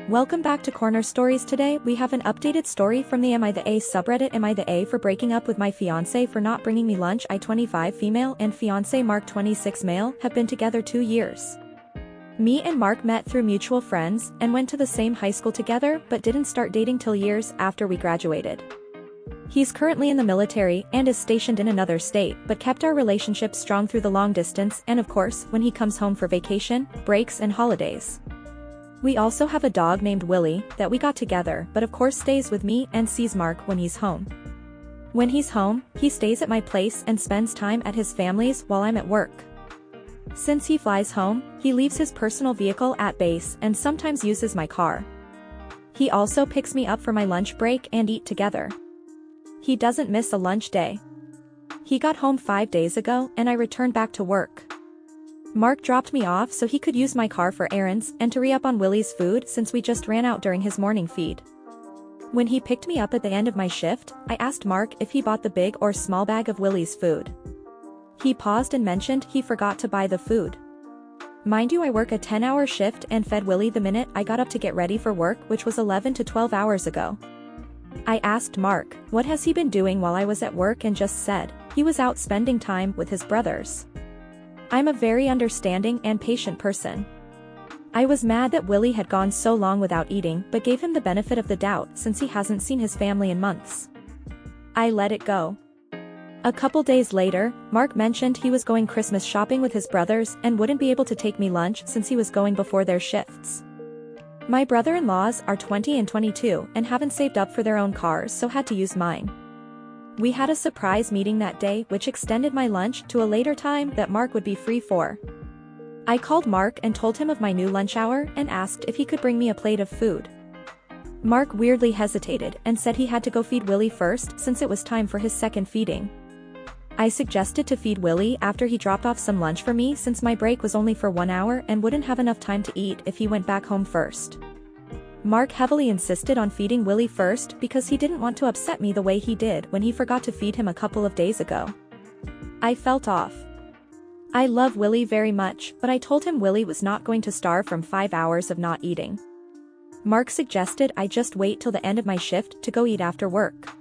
Welcome back to Corner Stories. Today we have an updated story from the Am I the A subreddit. Am I the A for breaking up with my fiancé for not bringing me lunch? I 25 female and fiancé Mark 26 male have been together 2 years. Me and Mark met through mutual friends and went to the same high school together but didn't start dating till years after we graduated. He's currently in the military and is stationed in another state but kept our relationship strong through the long distance and of course when he comes home for vacation, breaks and holidays. We also have a dog named Willie that we got together but of course stays with me and sees Mark when he's home. When he's home, he stays at my place and spends time at his family's while I'm at work. Since he flies home, he leaves his personal vehicle at base and sometimes uses my car. He also picks me up for my lunch break and eat together. He doesn't miss a lunch day. He got home 5 days ago and I returned back to work. Mark dropped me off so he could use my car for errands and to re-up on Willie's food since we just ran out during his morning feed. When he picked me up at the end of my shift, I asked Mark if he bought the big or small bag of Willie's food. He paused and mentioned he forgot to buy the food. Mind you, I work a 10-hour shift and fed Willie the minute I got up to get ready for work, which was 11 to 12 hours ago. I asked Mark, what has he been doing while I was at work, and just said, he was out spending time with his brothers. I'm a very understanding and patient person. I was mad that Willie had gone so long without eating but gave him the benefit of the doubt since he hasn't seen his family in months. I let it go. A couple days later, Mark mentioned he was going Christmas shopping with his brothers and wouldn't be able to take me lunch since he was going before their shifts. My brother-in-laws are 20 and 22 and haven't saved up for their own cars so had to use mine. We had a surprise meeting that day which extended my lunch to a later time that Mark would be free for. I called Mark and told him of my new lunch hour and asked if he could bring me a plate of food. Mark weirdly hesitated and said he had to go feed Willie first since it was time for his second feeding. I suggested to feed Willie after he dropped off some lunch for me since my break was only for 1 hour and wouldn't have enough time to eat if he went back home first. Mark heavily insisted on feeding Willie first because he didn't want to upset me the way he did when he forgot to feed him a couple of days ago. I felt off. I love Willie very much, but I told him Willie was not going to starve from 5 hours of not eating. Mark suggested I just wait till the end of my shift to go eat after work.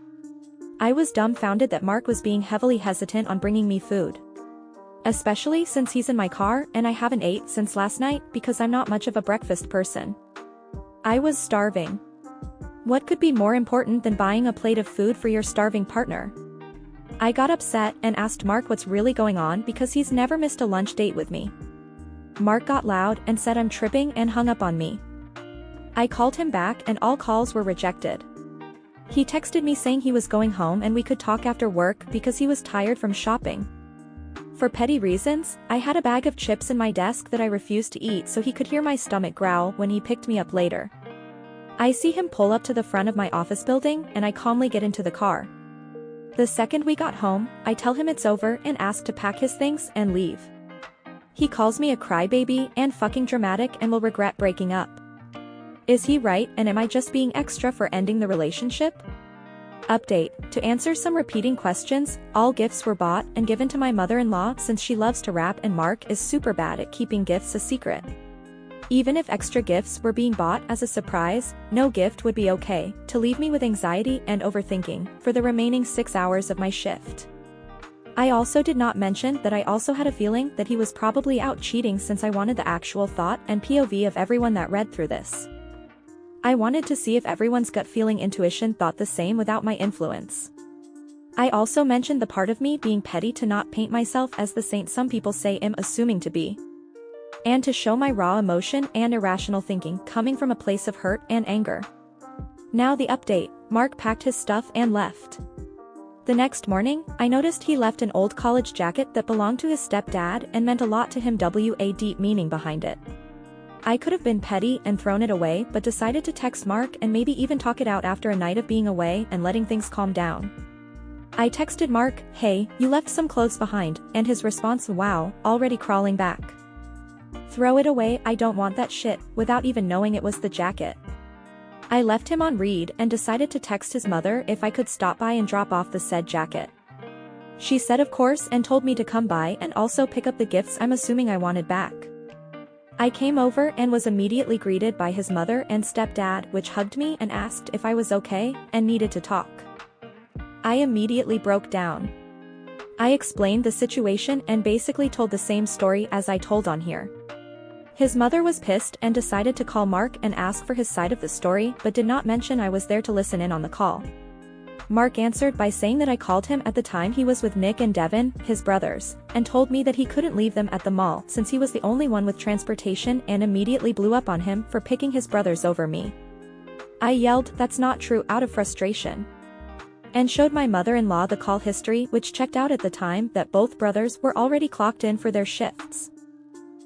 I was dumbfounded that Mark was being heavily hesitant on bringing me food. Especially since he's in my car and I haven't ate since last night because I'm not much of a breakfast person. I was starving. What could be more important than buying a plate of food for your starving partner? I got upset and asked Mark what's really going on because he's never missed a lunch date with me. Mark got loud and said I'm tripping and hung up on me. I called him back and all calls were rejected. He texted me saying he was going home and we could talk after work because he was tired from shopping. For petty reasons, I had a bag of chips in my desk that I refused to eat so he could hear my stomach growl when he picked me up later. I see him pull up to the front of my office building and I calmly get into the car. The second we got home, I tell him it's over and ask to pack his things and leave. He calls me a crybaby and fucking dramatic and will regret breaking up. Is he right, and am I just being extra for ending the relationship? Update: to answer some repeating questions, all gifts were bought and given to my mother-in-law since she loves to wrap and Mark is super bad at keeping gifts a secret. Even if extra gifts were being bought as a surprise, no gift would be okay, to leave me with anxiety and overthinking for the remaining 6 hours of my shift. I also did not mention that I also had a feeling that he was probably out cheating since I wanted the actual thought and POV of everyone that read through this. I wanted to see if everyone's gut feeling intuition thought the same without my influence. I also mentioned the part of me being petty to not paint myself as the saint some people say I'm assuming to be. And to show my raw emotion and irrational thinking coming from a place of hurt and anger. Now the update: Mark packed his stuff and left. The next morning, I noticed he left an old college jacket that belonged to his stepdad and meant a lot to him. A deep meaning behind it. I could have been petty and thrown it away but decided to text Mark and maybe even talk it out after a night of being away and letting things calm down. I texted Mark, "Hey, you left some clothes behind," and his response, "Wow, already crawling back. Throw it away, I don't want that shit," without even knowing it was the jacket. I left him on read and decided to text his mother if I could stop by and drop off the said jacket. She said of course and told me to come by and also pick up the gifts I'm assuming I wanted back. I came over and was immediately greeted by his mother and stepdad, which hugged me and asked if I was okay and needed to talk. I immediately broke down. I explained the situation and basically told the same story as I told on here. His mother was pissed and decided to call Mark and ask for his side of the story, but did not mention I was there to listen in on the call. Mark answered by saying that I called him at the time he was with Nick and Devin, his brothers, and told me that he couldn't leave them at the mall since he was the only one with transportation, and immediately blew up on him for picking his brothers over me. I yelled, "That's not true," out of frustration, and showed my mother-in-law the call history, which checked out at the time that both brothers were already clocked in for their shifts,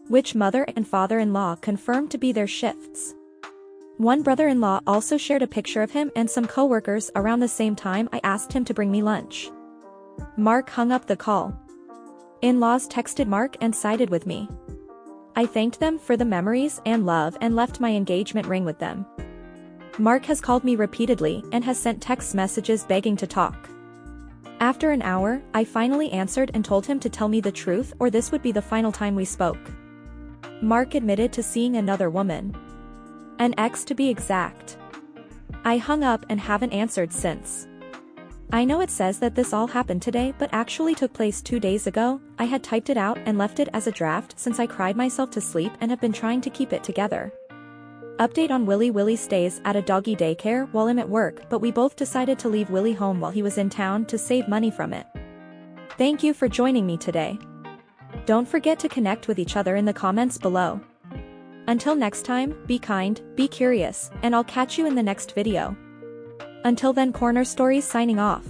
which mother and father-in-law confirmed to be their shifts. One brother-in-law also shared a picture of him and some co-workers around the same time I asked him to bring me lunch. Mark hung up the call. In-laws texted Mark and sided with me. I thanked them for the memories and love and left my engagement ring with them. Mark has called me repeatedly and has sent text messages begging to talk. After an hour, I finally answered and told him to tell me the truth or this would be the final time we spoke. Mark admitted to seeing another woman. An ex to be exact. I hung up and haven't answered since. I know it says that this all happened today but actually took place 2 days ago. I had typed it out and left it as a draft since I cried myself to sleep and have been trying to keep it together. Update on Willie. Willie stays at a doggy daycare while I'm at work, but we both decided to leave Willie home while he was in town to save money from it. Thank you for joining me today. Don't forget to connect with each other in the comments below. Until next time, be kind, be curious, and I'll catch you in the next video. Until then, Corner Stories signing off.